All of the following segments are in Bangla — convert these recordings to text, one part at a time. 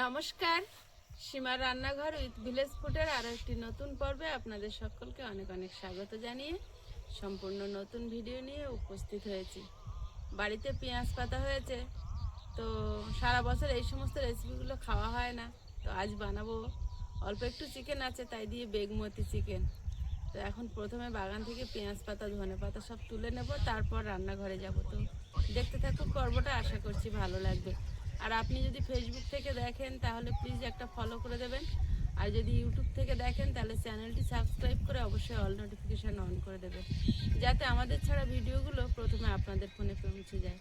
নমস্কার, সীমার রান্নাঘর উইথ ভিলেজ ফুডের আরও একটি নতুন পর্বে আপনাদের সকলকে অনেক অনেক স্বাগত জানিয়ে সম্পূর্ণ নতুন ভিডিও নিয়ে উপস্থিত হয়েছি। বাড়িতে পেঁয়াজ পাতা হয়েছে, তো সারা বছর এই সমস্ত রেসিপিগুলো খাওয়া হয় না। তো আজ বানাবো, অল্প একটু চিকেন আছে তাই দিয়ে বেগমতি চিকেন। তো এখন প্রথমে বাগান থেকে পেঁয়াজ পাতা ধনে পাতা সব তুলে নেব, তারপর রান্নাঘরে যাব। তো দেখতে থাকুন পর্বটা, আশা করছি ভালো লাগবে। আর আপনি যদি ফেসবুক থেকে দেখেন তাহলে প্লিজ একটা ফলো করে দেবেন, আর যদি ইউটিউব থেকে দেখেন তাহলে চ্যানেলটি সাবস্ক্রাইব করে অবশ্যই অল নোটিফিকেশান অন করে দেবেন, যাতে আমাদের ছাড়া ভিডিওগুলো প্রথমে আপনাদের ফোনে পৌঁছে যায়।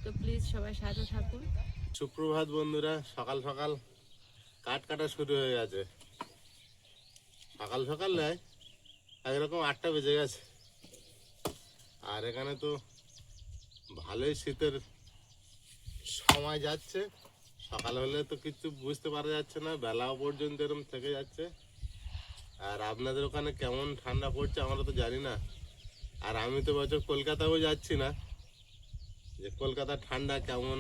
তো প্লিজ সবাই সাথে থাকুন। সুপ্রভাত বন্ধুরা, সকাল সকাল কাঠ কাটা শুরু হয়ে গেছে। সকাল সকাল নয়, একরকম 8টা বেজে গেছে। আর এখানে তো ভালোই শীতের সময় যাচ্ছে। সকাল হলে তো কিছু বুঝতে পারা যাচ্ছে না, বেলাও পর্যন্ত এরকম থেকে যাচ্ছে। আর আপনাদের ওখানে কেমন ঠান্ডা পড়ছে আমরা তো জানি না। আর আমি তো বছর কলকাতাও যাচ্ছি না, যে কলকাতার ঠান্ডা কেমন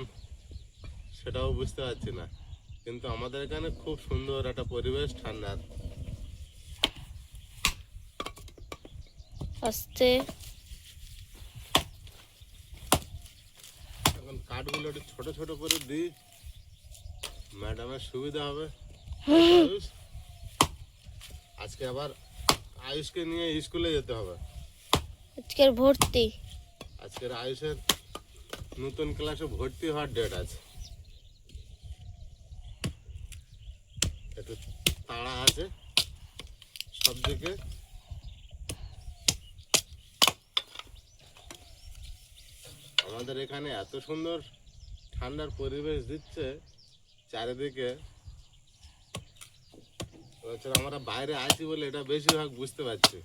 সেটাও বুঝতে পারছি না। কিন্তু আমাদের এখানে খুব সুন্দর একটা পরিবেশ, ঠান্ডার। আস্তে এখন কাঠগুলো একটু ছোট ছোট করে দিই, ম্যাডামের সুবিধা হবে। আয়ুষ, আজকে আবার আয়ুষকে নিয়ে স্কুলে যেতে হবে। আজকের ভর্তি আজকের আয়ুষের নতুন ক্লাসে ভর্তি হওয়ার ডেট আছে। একটু তাড়া আছে সব দিকে। আমাদের এখানে এত সুন্দর ঠান্ডার পরিবেশ দিচ্ছে চারিদিকে, আমরা বাইরে আছি বলে এটা বেশিরভাগ বুঝতে পারছি।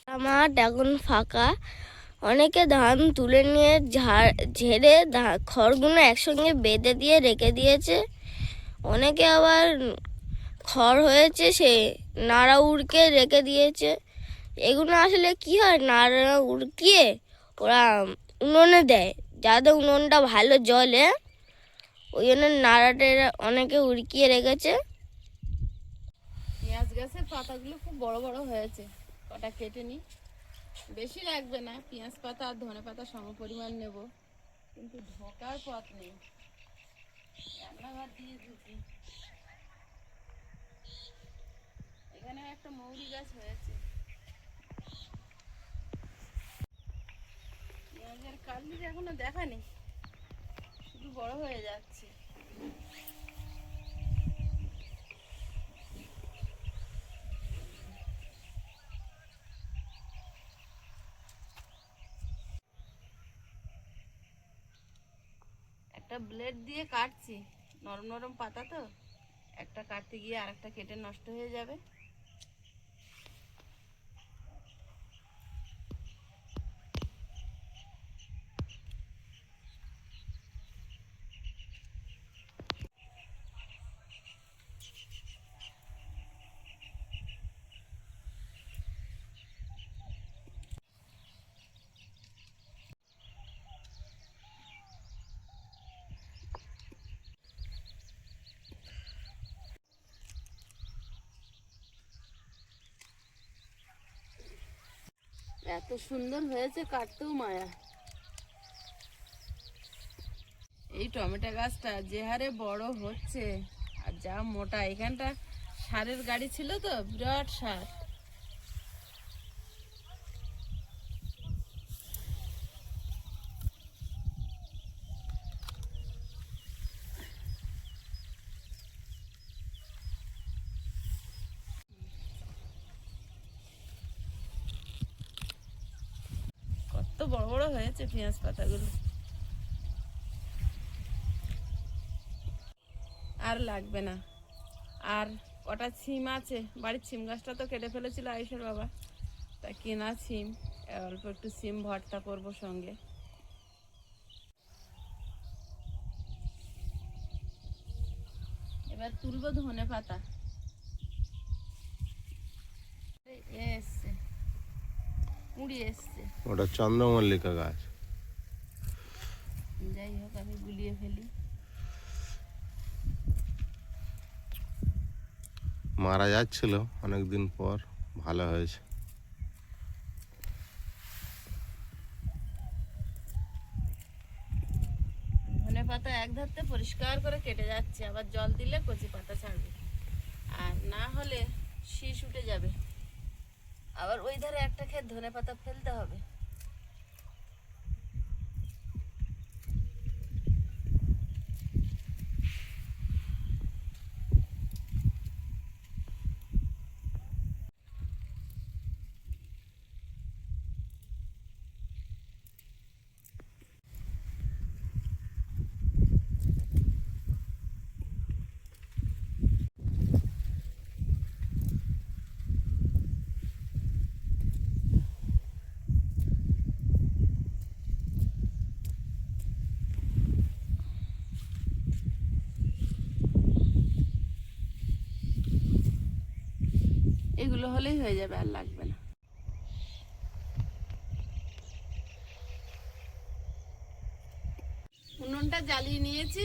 আমার এখন ফাঁকা, অনেকে ধান তুলে নিয়ে ঝেড়ে খড়গুলো একসঙ্গে বেঁধে দিয়ে রেখে দিয়েছে। অনেকে আবার খড় হয়েছে সে নাড়া উড়কে রেখে দিয়েছে। এগুলো আসলে কি হয়, নাড়া উড়কিয়ে ওরা উনুনে দেয়, যাতে উনুনটা ভালো জ্বলে, ওই জন্য নাড়াটা অনেকে উড়কিয়ে রেখেছে। পেঁয়াজ গাছের পাতাগুলো খুব বড় বড় হয়েছে, কটা কেটে নিই। বেশি লাগবে না, পেঁয়াজ পাতা আর ধনে পাতা সম পরিমাণ নেব, কিন্তু ঢোকার পথ নেই। রান্নাঘর দিয়ে ঢুকি। এখানে একটা মৌরি গাছ হয়েছে, পেঁয়াজের কালি এখনো দেখা নেই, শুধু বড় হয়ে যাচ্ছে। একটা ব্লেড দিয়ে কাটছি, নরম নরম পাতা তো, একটা কাটতে গিয়ে আরেকটা কেটে নষ্ট হয়ে যাবে। এত সুন্দর হয়েছে, কাটতেও মায়া। এই টমেটো গাছটা যে হারে বড় হচ্ছে আর যা মোটা, এখানটা সারের গাড়ি ছিল তো, বিরাট সার। কত বড় বড় হয়েছে পেঁয়াজ পাতাগুলো। আর লাগবে না। আর কটা ছিম আছে, বাড়ির ছিম গাছটা তো কেটে ফেলেছিল আয়ুষের বাবা, তা কেনা ছিম, অল্প একটু সিম ভর্তা করব সঙ্গে। এবার তুলবো ধনে পাতা। এসছে, কুড়ি এসছে। ওটা চন্দ্রমল্লিকা গাছ। যাই হোক, আমি গুলিয়ে ফেলি। মারা যাচ্ছিল, অনেক দিন পর ভালো হয়েছে। ধনে পাতা এক ধারতে পরিষ্কার করে কেটে যাচ্ছে, আবার জল দিলে কচি পাতা ছাড়বে, আর না হলে শীষ উঠে যাবে। আবার ওই ধারে একটা ক্ষেত ধনে পাতা ফেলতে হবে। এগুলো হলেই হয়ে যাবে, আর লাগবে না। উনুনটা জ্বালিয়ে নিয়েছি,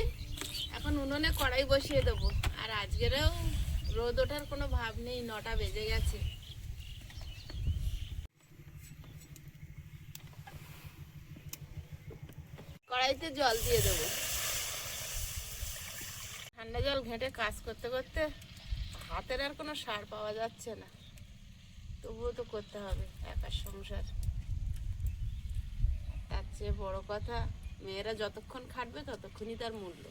এখন উনুনে কড়াই বসিয়ে দেবো। আর আজকেরও রোদ ওঠার কোনো ভাব নেই, 9টা বেজে গেছে। কড়াইতে জল দিয়ে দেবো। ঠান্ডা জল ঘেঁটে কাজ করতে করতে হাতের আর কোনো সার পাওয়া যাচ্ছে না, তবুও তো করতে হবে, একার সংসার। তার চেয়ে বড় কথা, মেয়েরা যতক্ষণ খাটবে ততক্ষণই তার মূল্য।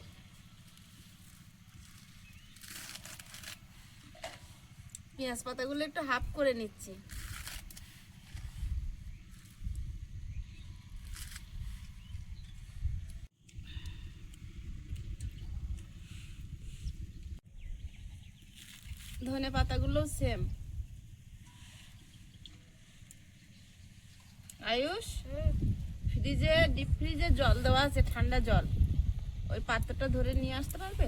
পেঁয়াজ পাতাগুলো একটু হাফ করে নিচ্ছি। ধনে পাতাগুলো সেম। আয়ুষ, ফ্রিজে ডিপ ফ্রিজে জল দেওয়া আছে, ঠান্ডা জল, ওই পাত্রটা ধরে নিয়ে আসতে পারবে?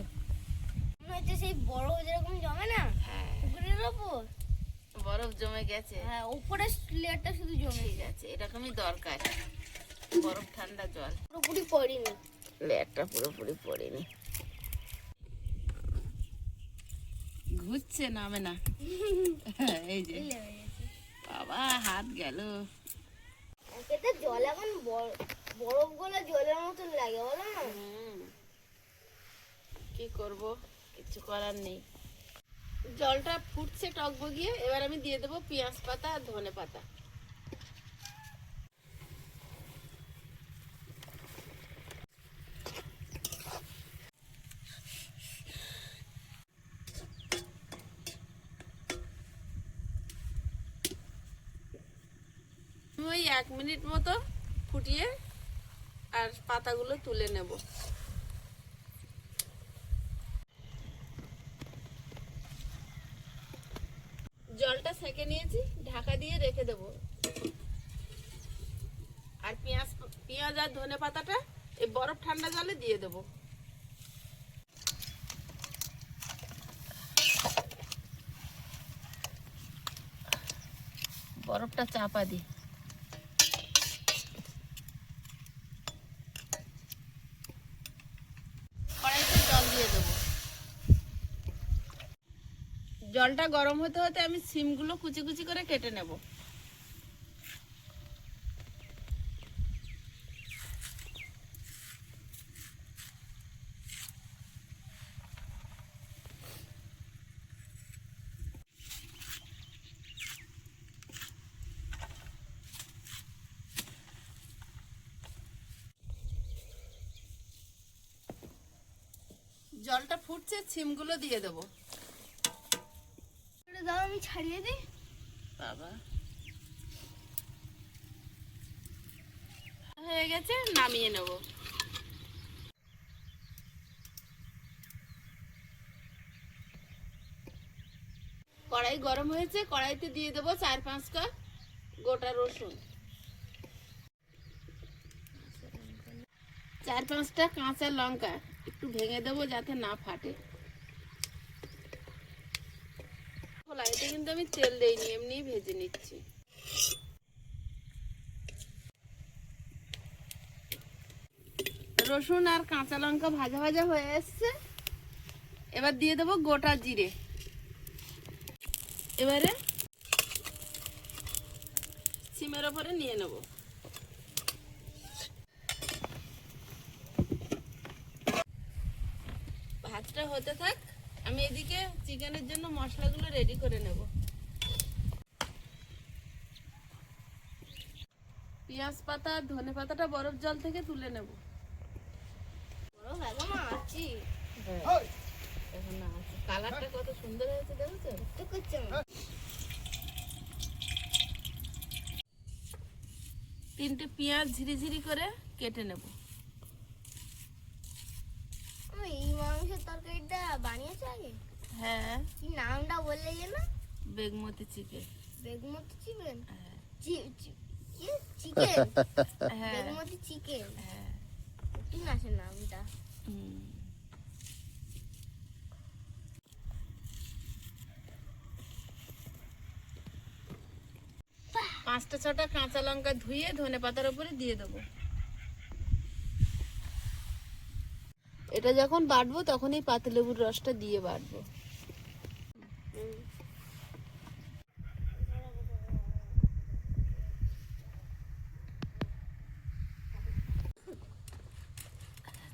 মনে হচ্ছে সেই বরফ যেরকম জমে না হ্যাঁ, পুকুরের ওপর, বরফ জমে গেছে। হ্যাঁ উপরের লেয়ারটা শুধু জমে ঠিক আছে, এরকমই দরকার, বরফ ঠান্ডা জল। পুরোপুরি পড়েনি। লেয়ারটা পুরোপুরি পড়েনি, ঘুরছে, নামে না। এই যে বাবা, হাত গেল। এতে জল এখন বরফ গলা জলের মতন লাগে, বলো না? কি করব, কিছু করার নেই। জলটা ফুটছে টকবগিয়ে, এবার আমি দিয়ে দেবো পেঁয়াজ পাতা আর ধনে পাতা। ওই 1 মিনিট মতো ফুটিয়ে আর পাতাগুলো তুলে নেব। জলটা সেঁকে নিয়েছি, ঢাকা দিয়ে রেখে দেব। আর পেঁয়াজ আর ধনে পাতাটা এই বরফ ঠান্ডা জলে দিয়ে দেব। বরফটা চাপা দিই। কড়াইতে জল দিয়ে দেবো। জলটা গরম হতে হতে আমি সিমগুলো কুচি কুচি করে কেটে নেব। জলটা ফুটছে, সিমগুলো দিয়ে দেবো। দাও আমি ছাড়িয়ে দিই। বাবা, হয়ে গেছে, নামিয়ে নেব। কড়াই গরম হয়েছে, কড়াইতে দিয়ে দেবো 4-5 কাপ গোটা রসুন, 4-5টা কাঁচা লঙ্কা একটু ভেঙে দেবো যাতে না ফাটে। কড়াইতে কিন্তু আমি তেল দেইনি, এমনি ভেজে নিচ্ছি। রসুন আর কাঁচা লঙ্কা ভাজা ভাজা হয়ে এসছে, এবার দিয়ে দেবো গোটা জিরে। এবারে সিমের ওপরে নিয়ে নেব। ভাতটা হতে থাক, আমি এদিকে চিকেনের জন্য মশলাগুলো রেডি করে নেব। পেঁয়াজ পাতা, ধনে পাতাটা বরফ জল থেকে তুলে নেব। এখন না আছে, কালারটা কত সুন্দর হয়েছে দেখেছো? তিনটে পেঁয়াজ ঝিরিঝিরি করে কেটে নেব। এই মাংসের তরকারিটা বানিয়েছে আগে? হ্যাঁ, কি নামটা বললে যে না? বেগমতি চিকেন। বেগমতি চিকেন? হ্যাঁ চিকেন হ্যাঁ বেগমতি চিকেন, হ্যাঁ। ঠিক আছে নামটা। হুম। পাঁচটা ছটা কাঁচা লঙ্কা ধুয়ে ধনে পাতার উপরে দিয়ে দেবো। এটা যখন বাটবো তখনই পাতিলেবুর রসটা দিয়ে বাটবো।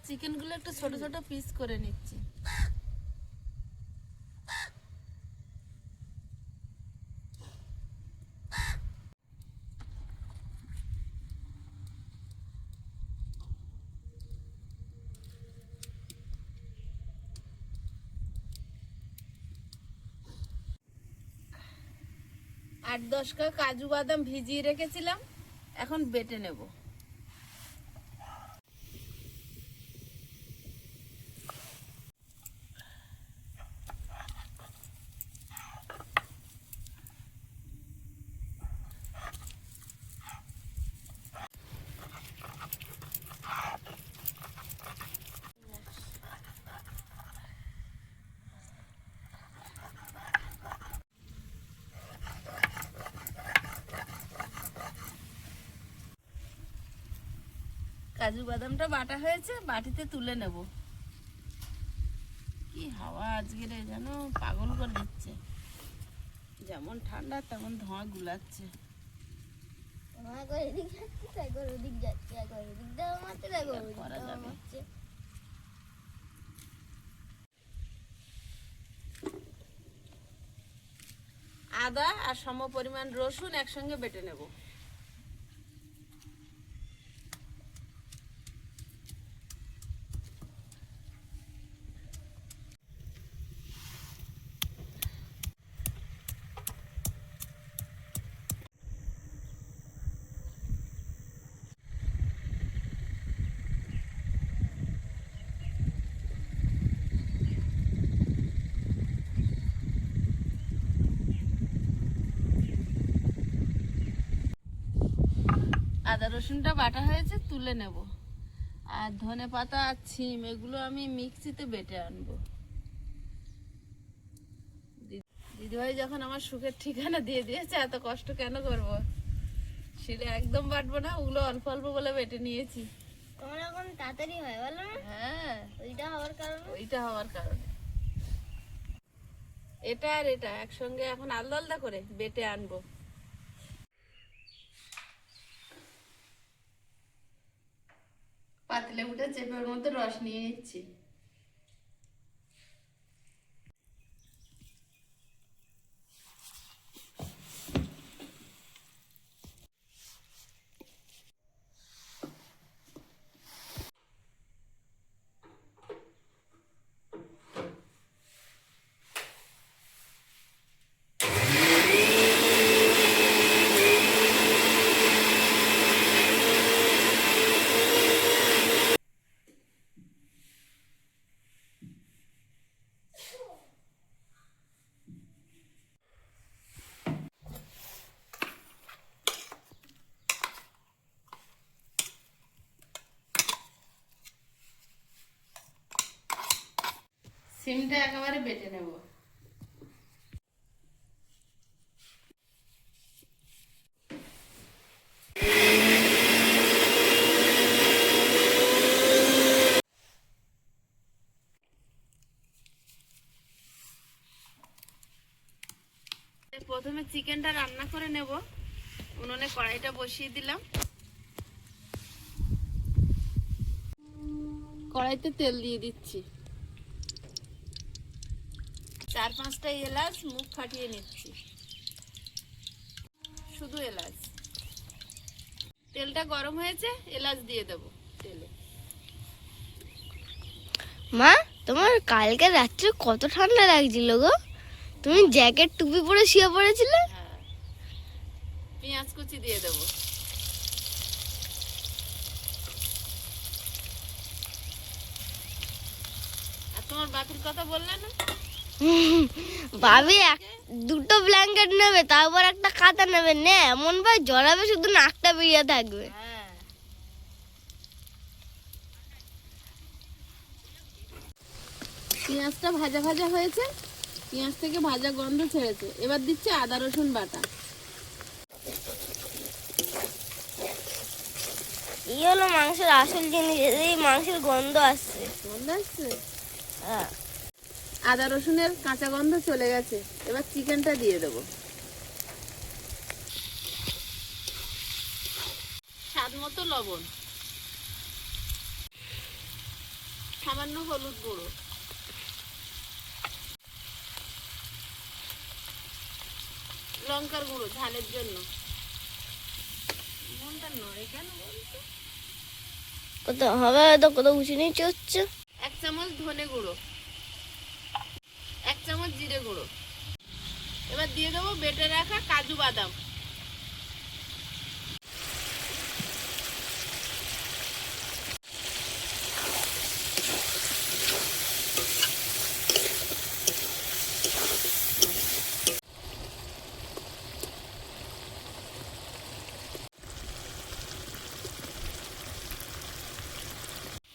চিকেনগুলো একটু ছোট ছোট পিস করে নিচ্ছি। আট 10টা কাজু বাদাম ভিজিয়ে রেখেছিলাম, এখন বেটে নেব। কাজু বাদামটা বাটা হয়েছে, বাটিতে তুলে নেব। কি হাওয়া আজকে রে, যেন পাগল করে দিচ্ছে। যেমন ঠান্ডা তেমন ধোঁয়া গুলাচ্ছে। একবার এদিক যাচ্ছি, একবার ওদিক যাচ্ছি, একবার এদিক দেওয়া মারছে, একবার ওদিক করা দেওয়া যাবে। মারছে। আদা আর সম পরিমাণ রসুন একসঙ্গে বেটে নেব। আদা রসুনটা বাটা হয়েছে, তুলে নেব। আর ধনে পাতা আর ছিম এগুলো আমি মিক্সিতে বেটে আনবো। দিদিভাই যখন আমার সুখের ঠিকানা দিয়ে দিয়েছে, এত কষ্ট কেন করব? শিলে একদম বাটবো না, ওগুলো অল্প অল্প বলে বেটে নিয়েছি। তোমার এখন তাড়াতাড়ি হয় বলো না? হ্যাঁ, ওইটা হওয়ার কারণে। ওইটা হওয়ার কারণে। এটা আর এটা একসঙ্গে এখন আলাদা আলাদা করে বেটে আনবো। পাতিলেবুটা চেপে ওর মধ্যে রস নিয়ে নিচ্ছি। সিমটা একেবারে বেটে নেব। চিকেনটা রান্না করে নেব। উনুনে কড়াইটা বসিয়ে দিলাম, কড়াইতে তেল দিয়ে দিচ্ছি। 4-5টা এলাচ মুখ ফাটিয়ে নিচ্ছি, শুধু এলাচ। তেলটা গরম হয়েছে, এলাচ দিয়ে দেবো তেলে। মা, তোমার কালকে রাত্রে কত ঠান্ডা লাগছিল গো, তুমি জ্যাকেট টুপি পরে শুয়ে পড়েছিলে। হ্যাঁ, পেঁয়াজ কুচি দিয়ে দেবো। আর তোমার বাতির কথা বললে না? ভাবি দুটো ব্ল্যাঙ্কেট নেবে, তারপর একটা কাঁথা নেবে, নে এমন ভাই জড়াবে শুধু নাকটা বেরিয়ে থাকবে। হ্যাঁ, পেঁয়াজটা ভাজা ভাজা হয়েছে, পেঁয়াজ থেকে ভাজা গন্ধ ছেড়েছে। এবার দিচ্ছি আদা রসুন বাটা। এই হলো মাংসের আসল জিনিস, এই মাংসের গন্ধ আসছে। গন্ধ আসছে? হ্যাঁ। আদা রসুনের কাঁচা গন্ধ চলে গেছে, এবার চিকেনটা দিয়ে দেবো। স্বাদ মতো লবণ, সামান্য হলুদ গুঁড়ো, লঙ্কার গুঁড়ো ঝালের জন্য। মনটা নড়ে কেন বলতো? কত হবে হয়তো, কত উঁচু নিচে হচ্ছে। 1 চামচ ধনে গুঁড়ো, 1 চামচ জিরে গুঁড়ো। এবার দিয়ে দেবো বেটে রাখা কাজু বাদাম।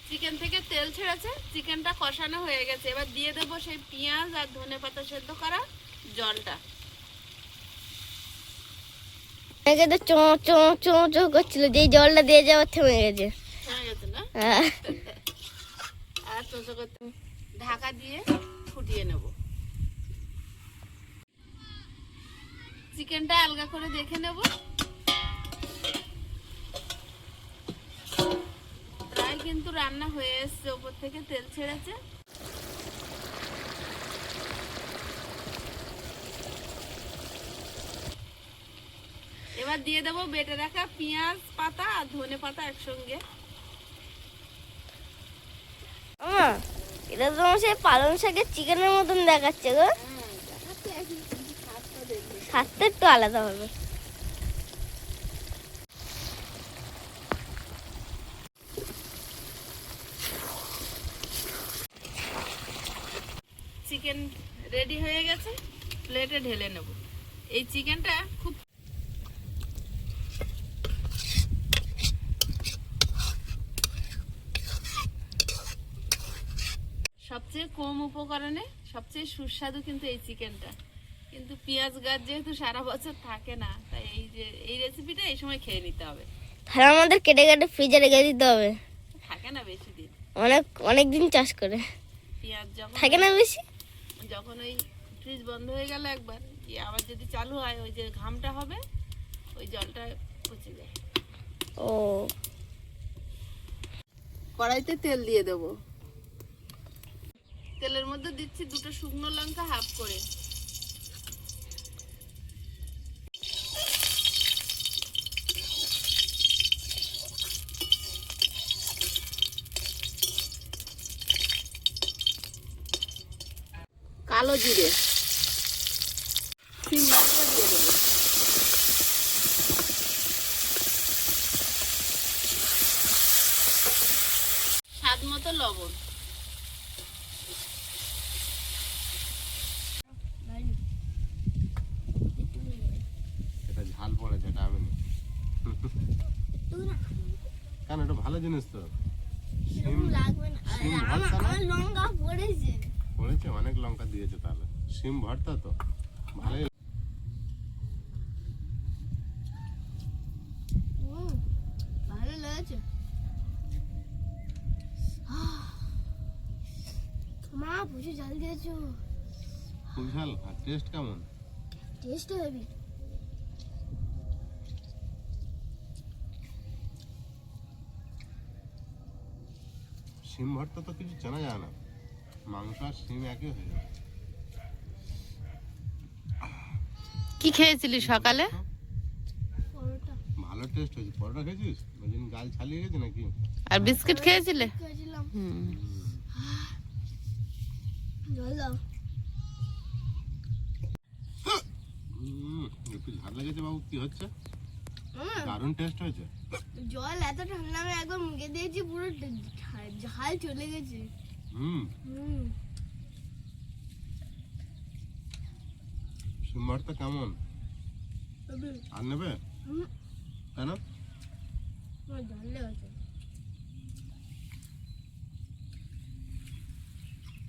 চিকেন থেকে তেল ছেড়েছে, চিকেনটা কষানো হয়ে গেছে। এবার দিয়ে দেবো সেই পেঁয়াজ আর ধনেপাতা সেদ্ধ করা জলটা। আগে তো চো চো চো চো করছিল, যেই জলটা দিয়ে যাওয়ার থেমে গেছে। হয়ে গেছে না? হ্যাঁ। আর চোচো করতে ঢাকা দিয়ে ফুটিয়ে নেব। চিকেনটা আলগা করে দেখে নেব। প্রায় কিন্তু রান্না হয়ে এসছে, উপর থেকে তেল ছেড়েছে। এবার দিয়ে দেবো বেটে রাখা পেঁয়াজ পাতা আর ধনে পাতা একসঙ্গে। আমা, এটা তো সেই পালং শাকের চিকেনের মতন দেখাচ্ছে গো। স্বাদটা একটু আলাদা হবে। চিকেন রেডি হয়ে গেছে, প্লেটে ঢেলে নেব। এই চিকেনটা খুব সবচেয়ে কম উপকরণে সবচেয়ে সুস্বাদু কিন্তু এই চিকেনটা। কিন্তু পেঁয়াজ গাছ যেহেতু সারা বছর থাকে না, তাই এই রেসিপিটা এই সময় খেয়ে নিতে হবে। তাহলে আমাদের কেটে কেটে ফ্রিজে রেখে দিতে হবে। থাকে না বেশি দিন, অনেক অনেক দিন চাষ করে পেঁয়াজ যখন থাকে না বেশি। যখন ওই ফ্রিজ বন্ধ হয়ে গেল একবার, আবার যদি চালু হয়, ওই যে ঘামটা হবে, ওই জলটা পচে যায়। ও, কড়াইতে তেল দিয়ে দেবো। তেলের মধ্যে দিচ্ছি 2টো শুকনো লঙ্কা হাফ করে। কালো জিরে, সিম বাটাটা দিয়ে দেবো। স্বাদ মতো লবণ। এটা ঝাল পড়েছে, এটা আমি না। কেন, এটা ভালো জিনিস তো। সিম সিম ভর্তা না? লঙ্কা পড়েছে। পড়েছে, অনেক লঙ্কা দিয়েছে তাহলে। সিম ভর্তা তো ভালোই। ভালো লেগেছে। মা প্রচুর ঝাল দিয়েছো। খুব ঝাল। আর টেস্ট কেমন? Taste heavy. শিম ভর্তা তো কিছু চেনা যায় না, মাংস আর শিম একই হয়ে যায়। কি খেয়েছিলি সকালে? পরোটা ভালো টেস্ট হয়েছে। পরোটা খেয়েছিস? ওই দিন গাল ছালিয়ে গেছে নাকি? আর বিস্কিট খেয়েছিলে? খেয়েছিলাম। হুম। জল দাও। একটু ঝাল লেগেছে বাবু, কি হচ্ছে? মামা, দারুণ টেস্ট হয়েছে। জল এত ঠান্ডা, আমি একবার মুখে দিয়েছি পুরো ঝাল চলে গেছে। হুম, হুম, শিম ভর্তা কেমন? আর নেবে? হুম, কেন? আমার জল লেগেছে।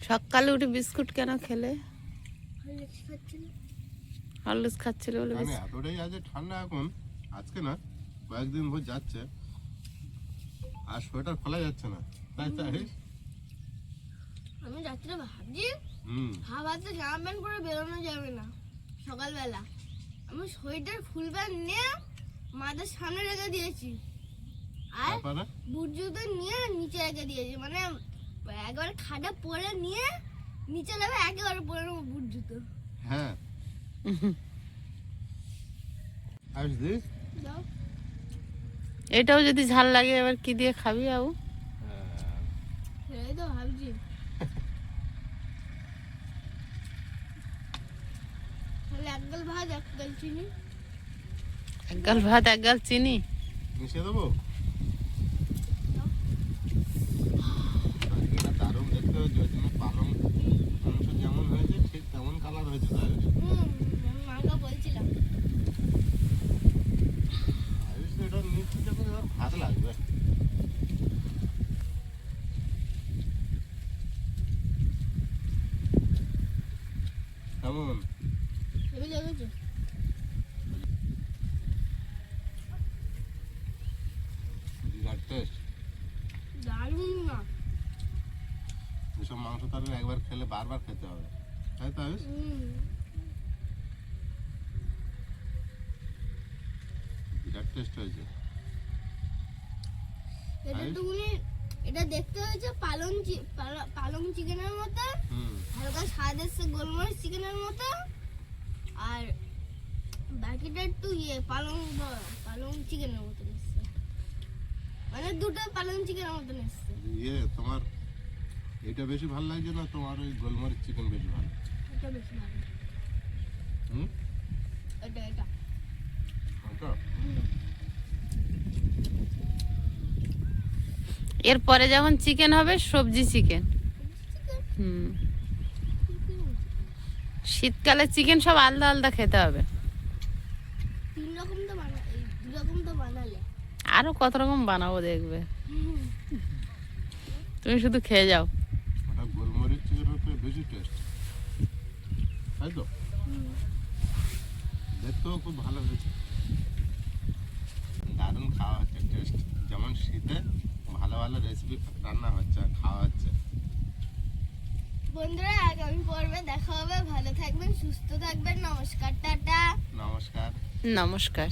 সকালে উঠে বিস্কুট কেন খেলে? হরলিক্স খাচ্ছি না। হরলিক্স খাচ্ছিলে বলে মানে বিস্কুট। এতটাই আজ ঠান্ডা এখন, আজকে না কয়েকদিন ভোর যাচ্ছে, আর সোয়েটার খোলা যাচ্ছে না, তাই তাই। আমি রাত্রে ভাবছি হুম, হাওয়াতে জামা প্যান্ট পরে বেরোনো যাবে না সকালবেলা। আমি সোয়েটার ফুল প্যান্ট নিয়ে মাথার সামনে রেখে দিয়েছি, আর তারপরে বুট জুতো নিয়ে নিচে রেখে দিয়েছি। মানে একবারে খাটে পরে নিয়ে নিচে নেবে, একেবারে পরে নেবো বুট জুতো। হ্যাঁ আসছিস? দাও। এটাও যদি ঝাল লাগে এবার কি দিয়ে খাবি বাবু? সেটাই তো ভাবছি। তাহলে এক গাল ভাত, এক গাল চিনি। এক গাল ভাত এক গাল চিনি। মিশিয়ে দেবো? আজকে না দারুণ দেখতে হয়েছে, ওই জন্য পালং মাংস যেমন হয়েছে ঠিক তেমন কালার হয়েছে, তাই আমি মাকে বলছিলাম। আয়ুষ তো এটা নিচ্ছি যখন এবার ভাত লাগবে। কেমন? হেবি লেগেছে। বিরাট টেস্ট। দারুণ না? এসব মাংস তাহলে একবার খেলে বারবার খেতে হবে, তাই তো আয়ুষ? বিরাট টেস্ট হয়েছে। এটা আয়ুষ? টুকুনি, এটা দেখতে হয়েছে পালং চিকেনের মতো, হুম, হালকা স্বাদ এসছে গোলমরিচ চিকেনের মতো, আর বাকিটা একটু পালং চিকেনের মতো এসছে। মানে দুটো পালং চিকেনের মতন এসছে। তোমার এটা বেশি ভালো লাগছে না তোমার ওই গোলমরিচ চিকেন বেশি ভালো? এটা বেশি ভালো। হুম, এটা ওটা এরপরে যখন চিকেন হবে সবজি চিকেন। হুম, শীতকালে চিকেন সব আলাদা আলাদা খেতে হবে। 3 রকম তো এই 2 রকম তো বানালে। আরো কত রকম বানাবো দেখবে, তুমি শুধু খেয়ে যাও। ওটা গোলমরিচ চিকেনের তো বেশি টেস্ট, তাই তো? দেখতেও খুব ভালো হয়েছে, দারুণ খাওয়া হচ্ছে। টেস্ট যেমন শীতে ভালো ভালো রেসিপি রান্না হচ্ছে আর খাওয়া হচ্ছে। বন্ধুরা, আগামী পর্বে দেখা হবে। ভালো থাকবেন, সুস্থ থাকবেন। নমস্কার, টাটা। নমস্কার। নমস্কার।